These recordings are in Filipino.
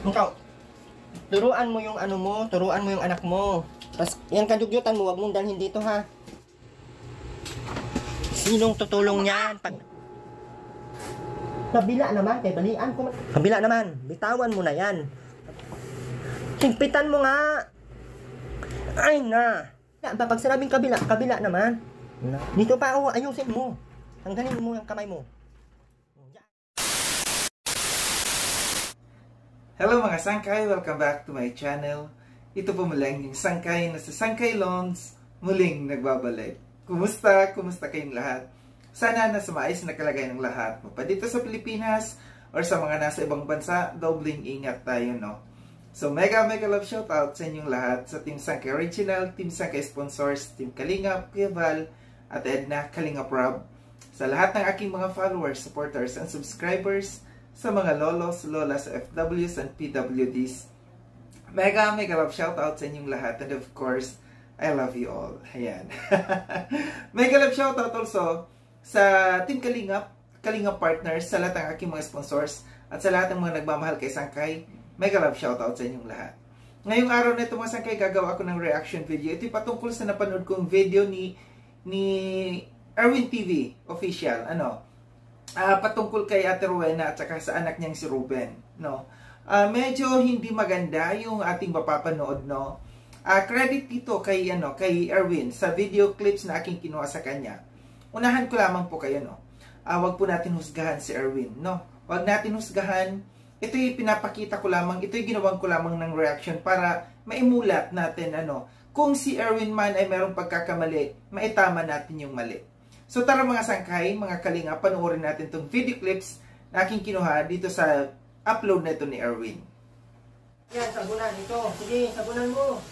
Ikaw, turuan mo yung ano mo, turuan mo yung anak mo. Tapos, yan kadugyutan mo, wag mong dalhin dito ha. Sinong tutulong niyan? Pag... Kabila naman, kay balian ko. Kabila naman, bitawan mo na yan. Higpitan mo nga. Ay na. Pag sinabing kabila, kabila naman. Dito pa, oh, ayusin mo. Tanggalin mo yung kamay mo. Hello mga sangkay! Welcome back to my channel. Ito po muling yung sangkay na sa Sangkay Loans muling nagbabalik. Kumusta? Kumusta kayong lahat? Sana nasa maayos na kalagayan ng lahat mo pa dito sa Pilipinas or sa mga nasa ibang bansa, dobling ingat tayo, no? So mega love shoutout sa inyong lahat, sa Team Sangkay Original, Team Sangkay Sponsors, Team Kalingap, Kuya Val, at Edna Kalingap Rob, sa lahat ng aking mga followers, supporters, and subscribers, sa mga lolos, lolas, FWs, and PWDs. Mega love shoutout sa inyong lahat. And of course, I love you all. Ayan. Mega love shoutout also sa Team Kalingap, Kalingap Partners, sa lahat ng aking mga sponsors, at sa lahat ng mga nagmamahal kay Sangkay. Mega love shoutout sa inyong lahat. Ngayong araw na ito mga Sangkay, gagawa ako ng reaction video. Ito patungkol sa napanood kong video ni Erwin TV Official. Patungkol kay Ate Rowena at saka sa anak niyang si Ruben, no? Medyo hindi maganda yung ating mapapanood, no? Credit dito kay Erwin sa video clips na aking kinuha sa kanya. Unahan ko lamang po kayo, no? Wag po natin husgahan si Erwin, no? Wag natin husgahan. Ito'y pinapakita ko lamang, ito'y ginawang ko lamang ng reaction para maimulat natin, kung si Erwin man ay merong pagkakamali, maitama natin yung mali. So tara mga Sangkay, mga Kalinga, panoorin natin itong video clips na aking kinuha dito sa upload na ito ni Erwin. Yan, sabunan ito. Sige, sabunan mo.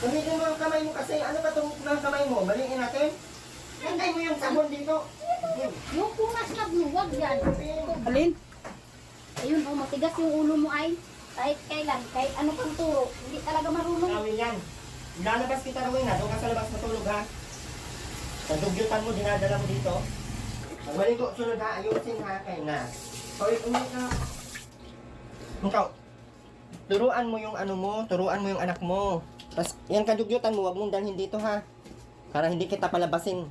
Gamitin mo yung kamay mo kasi ano pa itong kamay mo? Baliin natin. Hintay mo yung sabon dito. Yung punas na bluwag yan. Alin? Ayun, matigas yung ulo mo ay. Kahit kailan, kahit ano pang turo, hindi talaga marunong. Kawin yan. Lalabas kita rawin na. Doon ka sa labas matulog ha. Kadugyutan mo, dinadala mo dito. Pagwalin ko, sunod ha, ayusin ha, kay na. Sorry, ka. Ikaw, turuan mo yung ano mo, turuan mo yung anak mo. Tapos, yan kadugyutan mo, wag mong dalhin dito ha. Para hindi kita palabasin.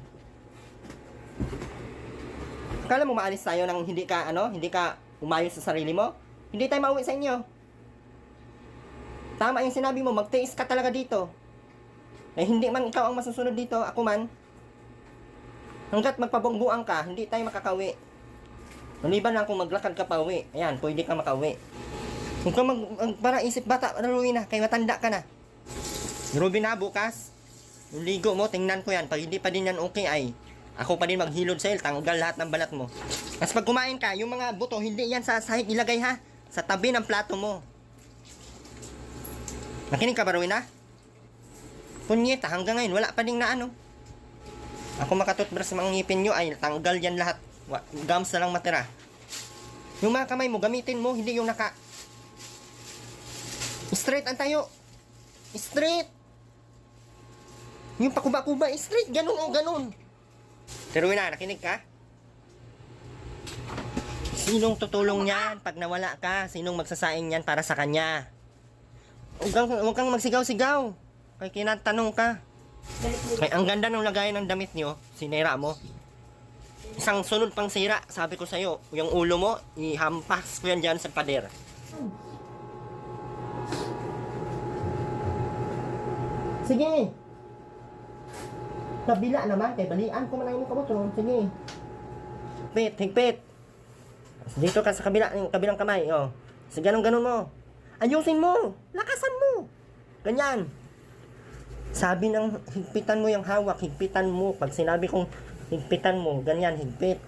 Kala mo maalis tayo nang hindi ka umayos sa sarili mo? Hindi tayo mauwi sa inyo. Tama yung sinabi mo, magtiis ka talaga dito. Eh, hindi man ikaw ang masusunod dito, ako man. Hanggat magpabongbuang ka, hindi tayo makakauwi. Maliban lang kung maglakad ka pa uwi. Ayan, pwede ka makauwi. Kung ka parang isip bata, naluwi na, kaya matanda ka na. Ruben na, bukas. Yung ligo mo, tingnan ko yan. Pag hindi pa din yan okay, ay ako pa din maghilod sa'yo, tanggal lahat ng balat mo. Tapos pag kumain ka, yung mga buto, hindi yan sa sahig ilagay ha. Sa tabi ng plato mo. Nakinig ka ba, Rowena? Punyeta, hanggang ngayon, wala pa din na Ako makatutbrush sa mga ngipin nyo ay tanggal yan lahat. Gums na lang matira. Yung mga kamay mo, gamitin mo, hindi yung naka... Straight ang tayo. Straight. Yung pakuba-kuba, straight. Ganun o ganun. Pero na, nakinig ka? Sinong tutulong yan pag nawala ka? Sinong magsasaing yan para sa kanya? Huwag kang magsigaw-sigaw. Kaya kinatanong ka. Ay, ang ganda ng lagayan ng damit nyo, sinira mo. Isang sunod pang sira, sabi ko sa'yo, yung ulo mo, ihampas ko yan dyan sa pader. Sige. Kabila naman, kay balian ko man ang kamot. Sige. Higpit. Dito ka sa kabilang kamay, Sige, ganun mo. Ayusin mo. Lakasan mo. Ganyan. Sabi ng higpitan mo yung hawak, higpitan mo. Pag sinabi kong higpitan mo, ganyan, higpit.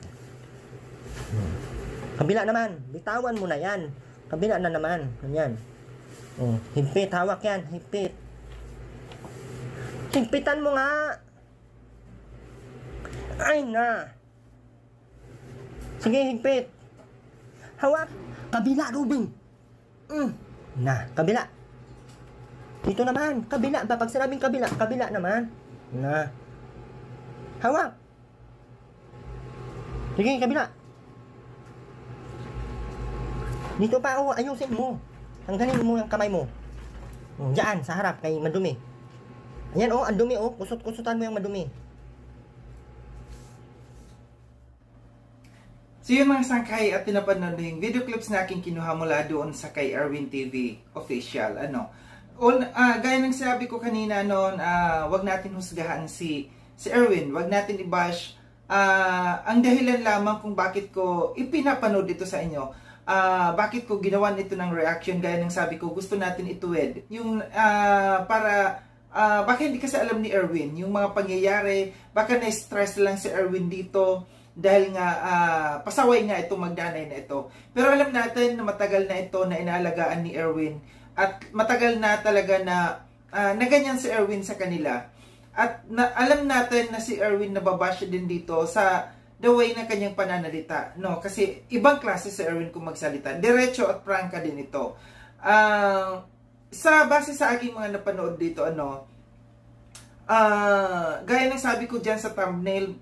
Kabila naman, bitawan mo na yan. Kabila na naman, ganyan. Higpit, hawak yan, higpit. Higpitan mo nga. Ay na. Sige, higpit. Hawak. Kabila, Ruben. Na, kabila. Dito naman, kabila. Pag sinabing kabila, kabila naman. Na. Hawak. Sige, kabila. Dito pa, oh, ayusin mo. Tanggalin mo yung kamay mo. Oh, diyan, sa harap, kay madumi. Ayan, oh, ang dumi, oh. Kusot-kusutan mo yung madumi. So yung mga sangkay at tinapanood yung video clips na aking kinuha mula doon sa kay Erwin TV official. Gaya ng sabi ko kanina noon, wag natin husgahan si Erwin, wag natin i-bash. Ang dahilan lamang kung bakit ko ipinapanood ito sa inyo, bakit ko ginawan ito ng reaction, gaya ng sabi ko, gusto natin ituwid. Yung baka hindi kasi alam ni Erwin yung mga pangyayari, baka na-stress lang si Erwin dito dahil nga pasaway nga itong magdanay na ito. Pero alam natin na matagal na ito na inaalagaan ni Erwin at matagal na talaga na ganyan si Erwin sa kanila. At alam natin na si Erwin nababash din dito sa the way na kanyang pananalita. No? Kasi ibang klase si Erwin kung magsalita. Diretso at prangka din ito. Base sa aking mga napanood dito, gaya ng sabi ko dyan sa thumbnail,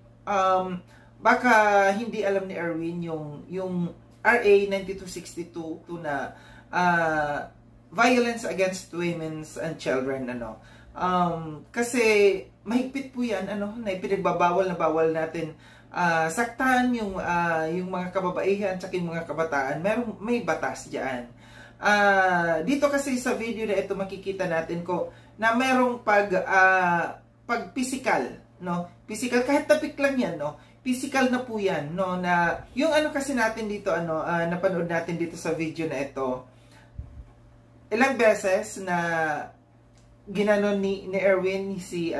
baka hindi alam ni Erwin yung RA 9262 na violence against women and children, kasi mahigpit po yan, na ipinagbabawal na bawal natin saktan yung mga kababaihan at yung mga kabataan. May batas diyan. Dito kasi sa video na ito makikita natin ko na merong pag physical, physical, kahit tapik lang yan, physical na po yan, na yung kasi natin dito, napanood natin dito sa video na ito, ilang beses na ginanon ni Erwin si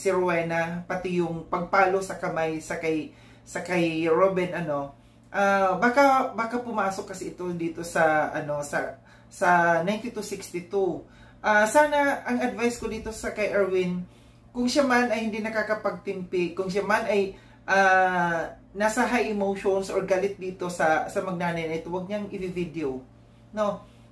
Rowena, pati yung pagpalo sa kamay sa kay Robin, baka pumasok kasi ito dito sa 9262. Sana ang advice ko dito sa kay Erwin, kung siya man ay hindi nakakapagtimpi, kung siya man ay nasa high emotions or galit dito sa magnanay na ito, huwag niyang i-video.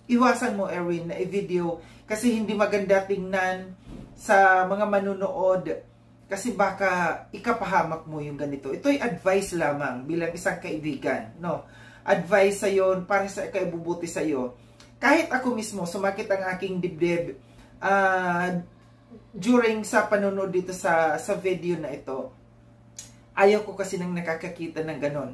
Iwasan mo, Erwin, na i-video kasi hindi maganda tingnan sa mga manunood kasi baka ikapahamak mo yung ganito. Ito'y advice lamang bilang isang kaibigan. Advice sa'yo, para sa ikaibubuti sa'yo. Kahit ako mismo, sumakit ang aking dibdib during sa panonood dito sa video na ito. Ayaw ko kasi nang nakakakita ng ganon.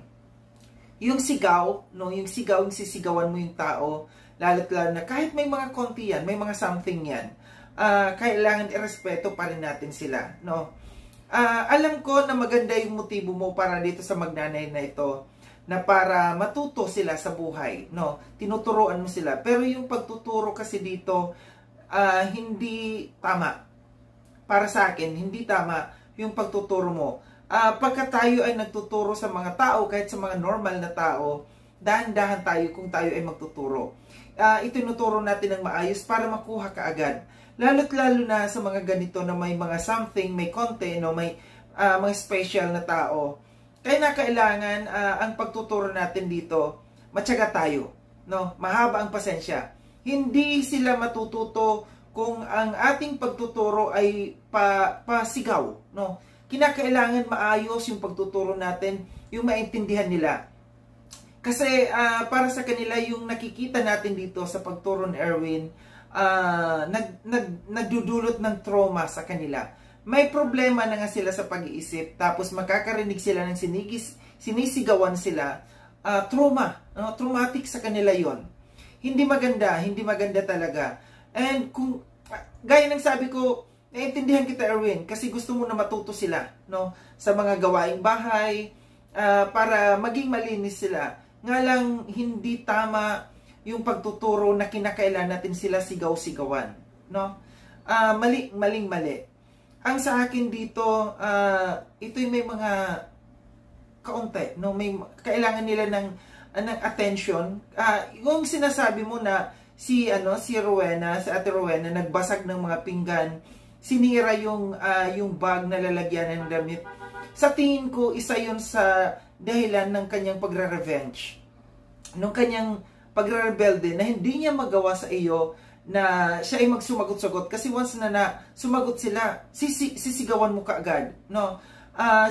Yung sigaw, yung sisigawan mo yung tao, lalo't lalo na kahit may mga konti yan, may mga something yan, kailangan irespeto pa rin natin sila. Alam ko na maganda yung motibo mo para dito sa magnanay na ito, na para matuto sila sa buhay. Tinuturuan mo sila. Pero yung pagtuturo kasi dito, hindi tama. Para sa akin, hindi tama yung pagtuturo mo. Pagka tayo ay nagtuturo sa mga tao, kahit sa mga normal na tao, dahan-dahan tayo kung tayo ay magtuturo. Itinuturo natin ng maayos para makuha ka agad. Lalo't lalo na sa mga ganito na may mga something, may konti, may mga special na tao. Kaya na kailangan ang pagtuturo natin dito, matyaga tayo. Mahaba ang pasensya. Hindi sila matututo kung ang ating pagtuturo ay pasigaw. Kinakailangan maayos yung pagtuturo natin, yung maintindihan nila. Kasi para sa kanila, yung nakikita natin dito sa pagturo ni Erwin, nagdudulot ng trauma sa kanila. May problema na nga sila sa pag-iisip, tapos makakarinig sila ng sinisigawan sila. Traumatic sa kanila yon. Hindi maganda talaga. And kung, gaya ng sabi ko, naiintindihan kita, Erwin, kasi gusto mo na matuto sila, sa mga gawaing bahay, para maging malinis sila. Nga lang, hindi tama yung pagtuturo na kinakailan natin sila sigaw-sigawan. Mali. Ang sa akin dito, ito'y may mga kaunti. May kailangan nila ng attention. Yung sinasabi mo na si Rowena, si Ate Rowena, nagbasag ng mga pinggan, sinira yung bag na lalagyan ng damit. Sa tingin ko, isa yun sa dahilan ng kanyang pagre-revenge. Nung kanyang pagre-rebelde na hindi niya magawa sa iyo na siya ay magsumagot-sagot. Kasi once na sumagot sila, sisigawan mo kaagad.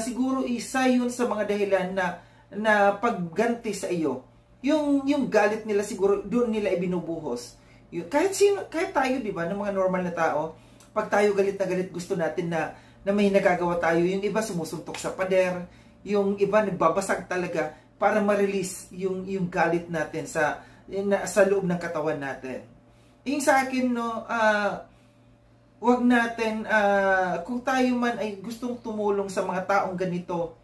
Siguro isa yun sa mga dahilan na pagganti sa iyo. yung galit nila siguro doon nila ibinubuhos. Kahit tayo, di ba, ng mga normal na tao, pag tayo galit na galit, gusto natin na may nagagawa tayo. Yung iba sumusuntok sa pader, yung iba nagbabasag talaga para ma-release yung galit natin sa loob ng katawan natin. Yung sa akin, no, wag natin, kung tayo man ay gustong tumulong sa mga taong ganito,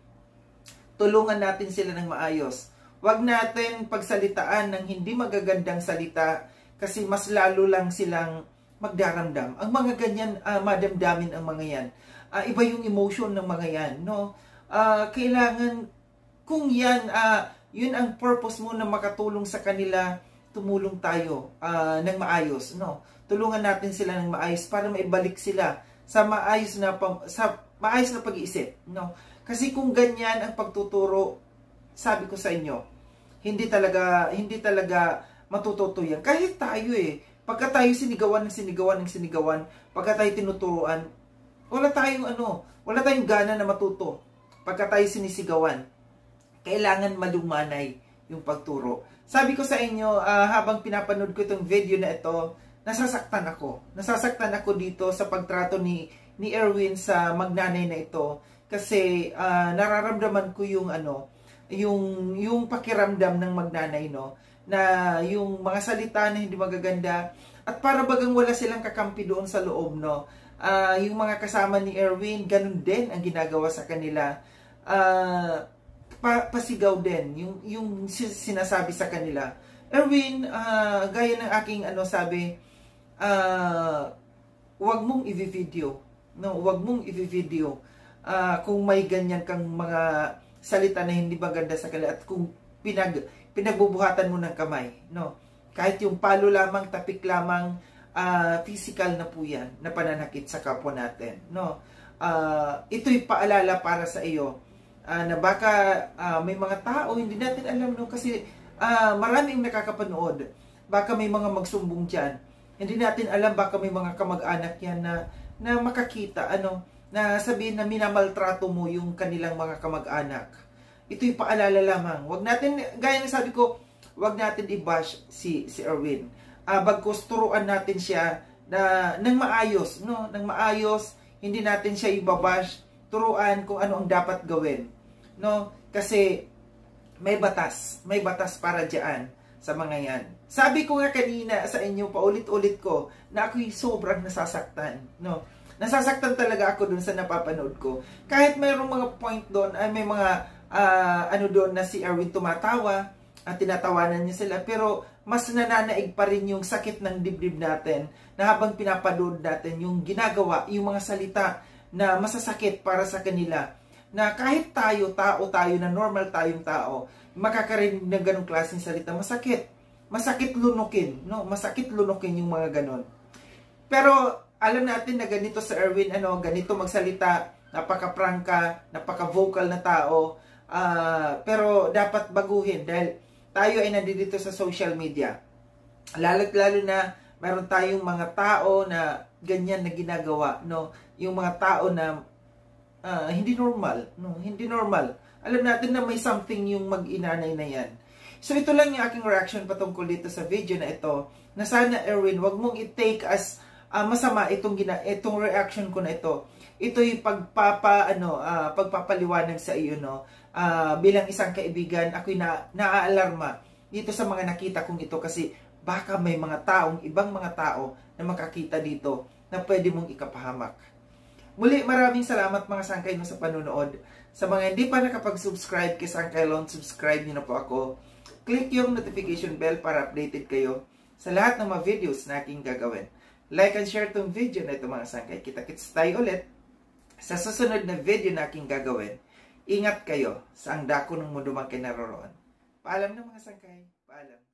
tulungan natin sila ng maayos. Wag natin pagsalitaan ng hindi magagandang salita kasi mas lalo lang silang magdaramdam. Ang mga ganyan, madamdamin ang mga yan. Iba yung emotion ng mga yan, no? Kailangan, kung yan, yun ang purpose mo na makatulong sa kanila, tumulong tayo ng maayos, no? Tulungan natin sila ng maayos para maibalik sila sa maayos na pag-iisip, no? Kasi kung ganyan ang pagtuturo, sabi ko sa inyo, hindi talaga matututo yan. Kahit tayo pagka tayo sinigawan, pagka tayo tinuturuan, wala tayong gana na matuto. Pagka tayo sinisigawan, kailangan malumanay yung pagturo. Sabi ko sa inyo, habang pinapanood ko itong video na ito, nasasaktan ako. Nasasaktan ako dito sa pagtrato ni Erwin sa magnanay na ito. Kasi nararamdaman ko yung pakiramdam ng magnanay, no, na yung mga salita na hindi magaganda at para bagang wala silang kakampi doon sa loob, no. Yung mga kasama ni Erwin, ganun din ang ginagawa sa kanila. Pasigaw din yung sinasabi sa kanila. Erwin, gaya ng aking sabi, wag mong i-video, no, wag mong i-video. Kung may ganyan kang mga salita na hindi maganda sa kanila at kung pinagbubuhatan mo ng kamay, no? Kahit yung palo lamang, tapik lamang, physical na po yan, na pananakit sa kapwa natin, no? Ito'y paalala para sa iyo, na baka may mga tao, hindi natin alam, no? Kasi maraming nakakapanood, baka may mga magsumbong dyan, hindi natin alam, baka may mga kamag-anak yan na makakita, na sabihin na minamaltrato mo yung kanilang mga kamag-anak. Ito'y paalala lamang. Wag natin, gaya ng sabi ko, wag natin i-bash si Erwin. Bagkus turuan natin siya ng maayos, no? Ng maayos, hindi natin siya i-bash, turuan kung ano ang dapat gawin, no? Kasi may batas para diyan sa mga yan. Sabi ko nga kanina sa inyo, paulit-ulit ko, na ako'y sobrang nasasaktan, no? Nasasaktan talaga ako dun sa napapanood ko. Kahit mayroong mga point doon, ay may mga doon na si Erwin tumatawa at tinatawanan niya sila. Pero mas nananaig pa rin yung sakit ng dibdib natin na habang pinapanood natin yung ginagawa, yung mga salita na masasakit para sa kanila. Na kahit tao na normal tayong tao, makakarinig ng ganong klaseng salita, masakit. Masakit lunukin, no? Masakit lunukin yung mga ganon. Pero alam natin na ganito sa Erwin, ganito magsalita, napaka-prangka, napaka-vocal na tao, pero dapat baguhin dahil tayo ay nandito sa social media. Lalo na mayroon tayong mga tao na ganyan na ginagawa, no? Yung mga tao na hindi normal, no? Hindi normal. Alam natin na may something yung mag-inanay na yan. So ito lang yung aking reaction patungkol dito sa video na ito, na sana Erwin, wag mong i-take as masama itong reaction ko na ito. Ito'y pagpapaliwanag sa iyo, no? Bilang isang kaibigan, ako'y naaalarma dito sa mga nakita kong ito kasi baka may ibang mga tao na makakita dito na pwede mong ikapahamak. Muli, maraming salamat mga sangkay sa panonood. Sa mga hindi pa nakapag-subscribe kay Sangkay Lon, subscribe niyo na po ako. Click yung notification bell para updated kayo sa lahat ng mga videos na aking gagawin. Like and share tong video na ito mga sangkay. Kita-kits tayo ulit sa susunod na video na aking gagawin. Ingat kayo sa ang dako ng mundo man kayo naroroon. Paalam na mga sangkay. Paalam.